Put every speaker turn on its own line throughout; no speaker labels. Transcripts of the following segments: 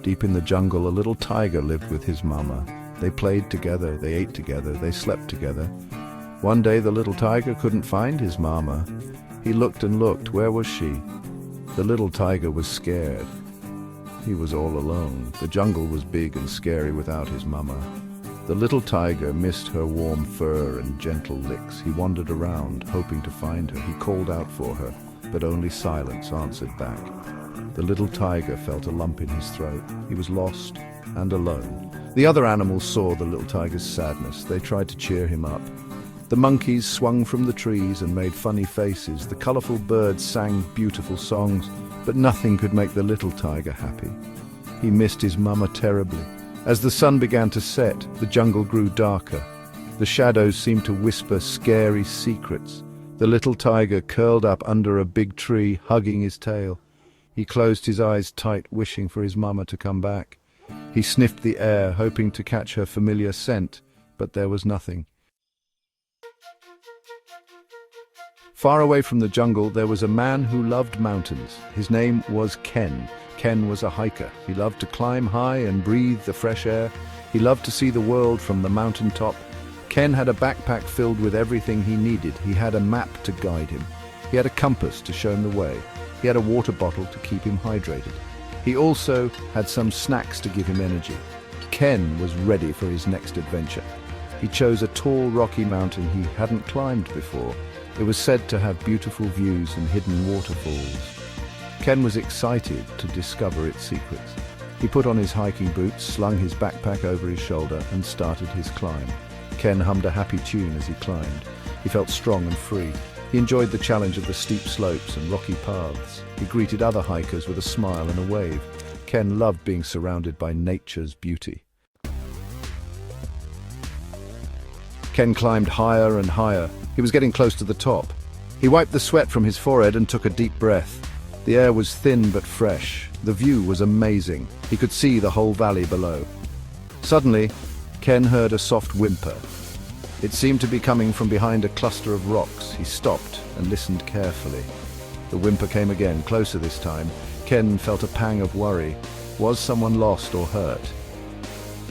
Deep in the jungle, a little tiger lived with his mama. They played together, they ate together, they slept together. One day the little tiger couldn't find his mama. He looked and looked. Where was she? The little tiger was scared. He was all alone. The jungle was big and scary without his mama. The little tiger missed her warm fur and gentle licks. He wandered around, hoping to find her. He called out for her, but only silence answered back. The little tiger felt a lump in his throat. He was lost and alone. The other animals saw the little tiger's sadness. They tried to cheer him up. The monkeys swung from the trees and made funny faces. The colorful birds sang beautiful songs, but nothing could make the little tiger happy. He missed his mama terribly. As the sun began to set, the jungle grew darker. The shadows seemed to whisper scary secrets. The little tiger curled up under a big tree, hugging his tail. He closed his eyes tight, wishing for his mama to come back. He sniffed the air, hoping to catch her familiar scent, but there was nothing. Far away from the jungle, there was a man who loved mountains. His name was Ken. Ken was a hiker. He loved to climb high and breathe the fresh air. He loved to see the world from the mountaintop. Ken had a backpack filled with everything he needed. He had a map to guide him. He had a compass to show him the way. He had a water bottle to keep him hydrated. He also had some snacks to give him energy. Ken was ready for his next adventure. He chose a tall, rocky mountain he hadn't climbed before. It was said to have beautiful views and hidden waterfalls. Ken was excited to discover its secrets. He put on his hiking boots, slung his backpack over his shoulder, and started his climb. Ken hummed a happy tune as he climbed. He felt strong and free. He enjoyed the challenge of the steep slopes and rocky paths. He greeted other hikers with a smile and a wave. Ken loved being surrounded by nature's beauty. Ken climbed higher and higher. He was getting close to the top. He wiped the sweat from his forehead and took a deep breath. The air was thin but fresh. The view was amazing. He could see the whole valley below. Suddenly, Ken heard a soft whimper. It seemed to be coming from behind a cluster of rocks. He stopped and listened carefully. The whimper came again, closer this time. Ken felt a pang of worry. Was someone lost or hurt?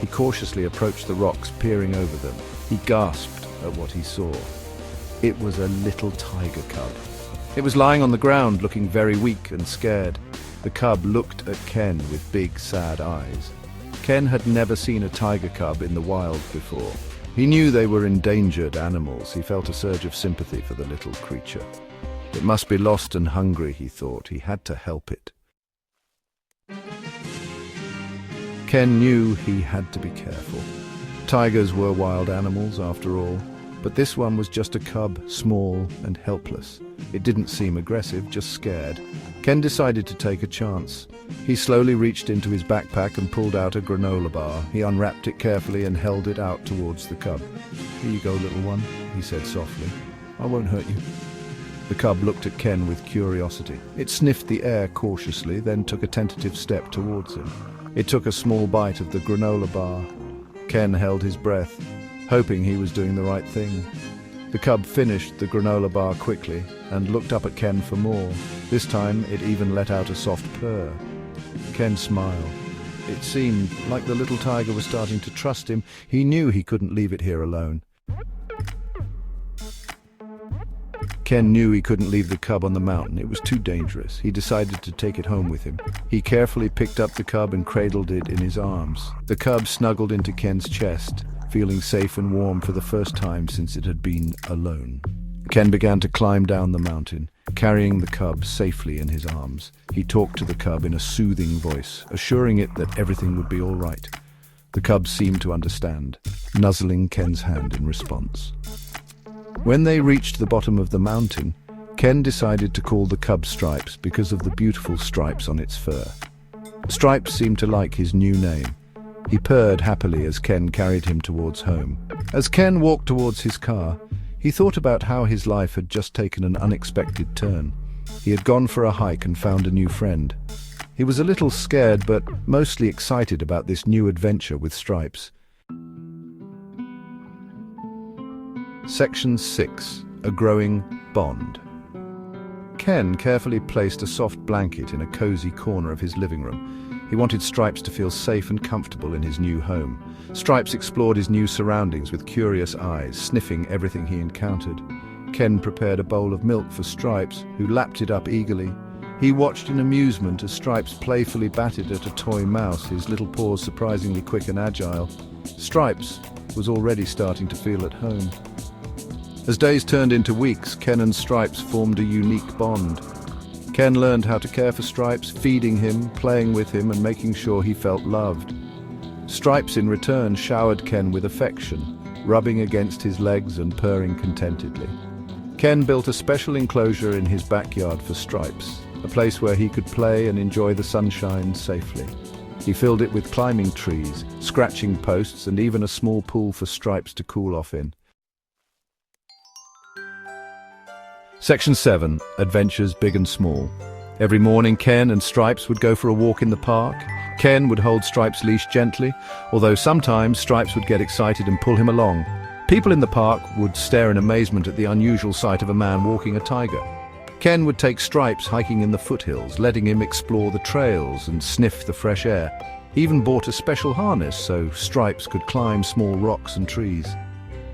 He cautiously approached the rocks, peering over them. He gasped at what he saw. It was a little tiger cub. It was lying on the ground, looking very weak and scared. The cub looked at Ken with big, sad eyes. Ken had never seen a tiger cub in the wild before. He knew they were endangered animals. He felt a surge of sympathy for the little creature. It must be lost and hungry, he thought. He had to help it. Ken knew he had to be careful. Tigers were wild animals, after all, but this one was just a cub, small and helpless. It didn't seem aggressive, just scared. Ken decided to take a chance. He slowly reached into his backpack and pulled out a granola bar. He unwrapped it carefully and held it out towards the cub. "Here you go, little one," he said softly. "I won't hurt you." The cub looked at Ken with curiosity. It sniffed the air cautiously, then took a tentative step towards him. It took a small bite of the granola bar. Ken held his breath, hoping he was doing the right thing. The cub finished the granola bar quickly and looked up at Ken for more. This time it even let out a soft purr. Ken smiled. It seemed like the little tiger was starting to trust him. He knew he couldn't leave it here alone. Ken knew he couldn't leave the cub on the mountain. It was too dangerous. He decided to take it home with him. He carefully picked up the cub and cradled it in his arms. The cub snuggled into Ken's chest, feeling safe and warm for the first time since it had been alone. Ken began to climb down the mountain, carrying the cub safely in his arms. He talked to the cub in a soothing voice, assuring it that everything would be all right. The cub seemed to understand, nuzzling Ken's hand in response. When they reached the bottom of the mountain, Ken decided to call the cub Stripes because of the beautiful stripes on its fur. Stripes seemed to like his new name. He purred happily as Ken carried him towards home. As Ken walked towards his car, he thought about how his life had just taken an unexpected turn. He had gone for a hike and found a new friend. He was a little scared, but mostly excited about this new adventure with Stripes. Section 6. A Growing Bond. Ken carefully placed a soft blanket in a cozy corner of his living room. He wanted Stripes to feel safe and comfortable in his new home. Stripes explored his new surroundings with curious eyes, sniffing everything he encountered. Ken prepared a bowl of milk for Stripes, who lapped it up eagerly. He watched in amusement as Stripes playfully batted at a toy mouse, his little paws surprisingly quick and agile. Stripes was already starting to feel at home. As days turned into weeks, Ken and Stripes formed a unique bond. Ken learned how to care for Stripes, feeding him, playing with him, and making sure he felt loved. Stripes in return showered Ken with affection, rubbing against his legs and purring contentedly. Ken built a special enclosure in his backyard for Stripes, a place where he could play and enjoy the sunshine safely. He filled it with climbing trees, scratching posts, and even a small pool for Stripes to cool off in. Section 7. Adventures Big and Small. Every morning, Ken and Stripes would go for a walk in the park. Ken would hold Stripes' leash gently, although sometimes Stripes would get excited and pull him along. People in the park would stare in amazement at the unusual sight of a man walking a tiger. Ken would take Stripes hiking in the foothills, letting him explore the trails and sniff the fresh air. He even bought a special harness so Stripes could climb small rocks and trees.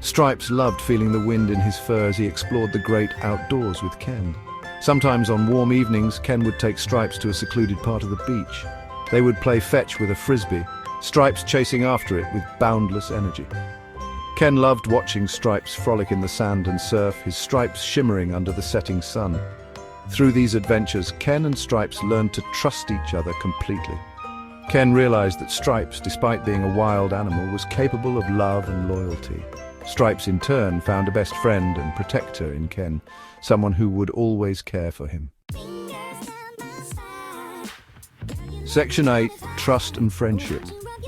Stripes loved feeling the wind in his fur as he explored the great outdoors with Ken. Sometimes on warm evenings, Ken would take Stripes to a secluded part of the beach. They would play fetch with a frisbee, Stripes chasing after it with boundless energy. Ken loved watching Stripes frolic in the sand and surf, his stripes shimmering under the setting sun. Through these adventures, Ken and Stripes learned to trust each other completely. Ken realized that Stripes, despite being a wild animal, was capable of love and loyalty. Stripes, in turn, found a best friend and protector in Ken, someone who would always care for him. Section 8. Trust and Friendship.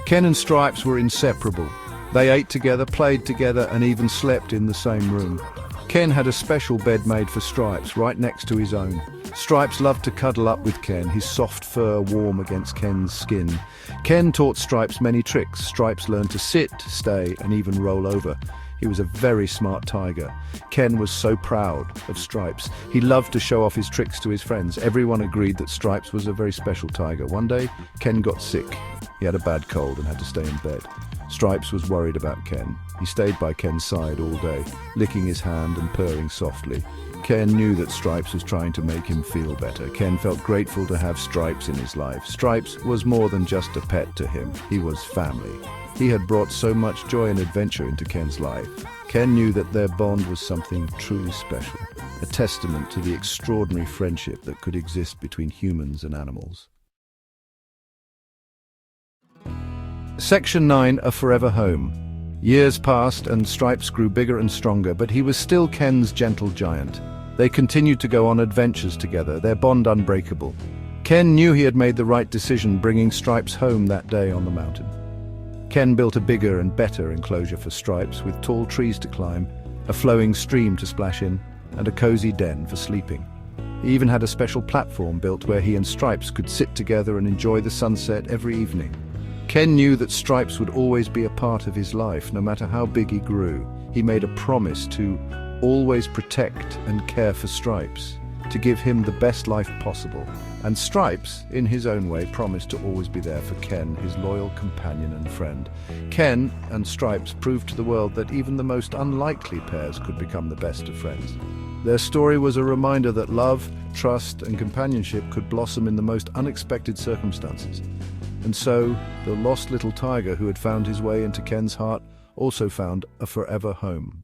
Ken and Stripes were inseparable. They ate together, played together, and even slept in the same room. Ken had a special bed made for Stripes, right next to his own. Stripes loved to cuddle up with Ken, his soft fur warm against Ken's skin. Ken taught Stripes many tricks. Stripes learned to sit, stay, and even roll over. He was a very smart tiger. Ken was so proud of Stripes. He loved to show off his tricks to his friends. Everyone agreed that Stripes was a very special tiger. One day, Ken got sick. He had a bad cold and had to stay in bed. Stripes was worried about Ken. He stayed by Ken's side all day, licking his hand and purring softly. Ken knew that Stripes was trying to make him feel better. Ken felt grateful to have Stripes in his life. Stripes was more than just a pet to him. He was family. He had brought so much joy and adventure into Ken's life. Ken knew that their bond was something truly special, a testament to the extraordinary friendship that could exist between humans and animals. Section 9. A Forever Home. Years passed and Stripes grew bigger and stronger, but he was still Ken's gentle giant. They continued to go on adventures together, their bond unbreakable. Ken knew he had made the right decision bringing Stripes home that day on the mountain. Ken built a bigger and better enclosure for Stripes with tall trees to climb, a flowing stream to splash in, and a cozy den for sleeping. He even had a special platform built where he and Stripes could sit together and enjoy the sunset every evening. Ken knew that Stripes would always be a part of his life, no matter how big he grew. He made a promise to always protect and care for Stripes, to give him the best life possible. And Stripes, in his own way, promised to always be there for Ken, his loyal companion and friend. Ken and Stripes proved to the world that even the most unlikely pairs could become the best of friends. Their story was a reminder that love, trust, and companionship could blossom in the most unexpected circumstances. And so, the lost little tiger who had found his way into Ken's heart also found a forever home.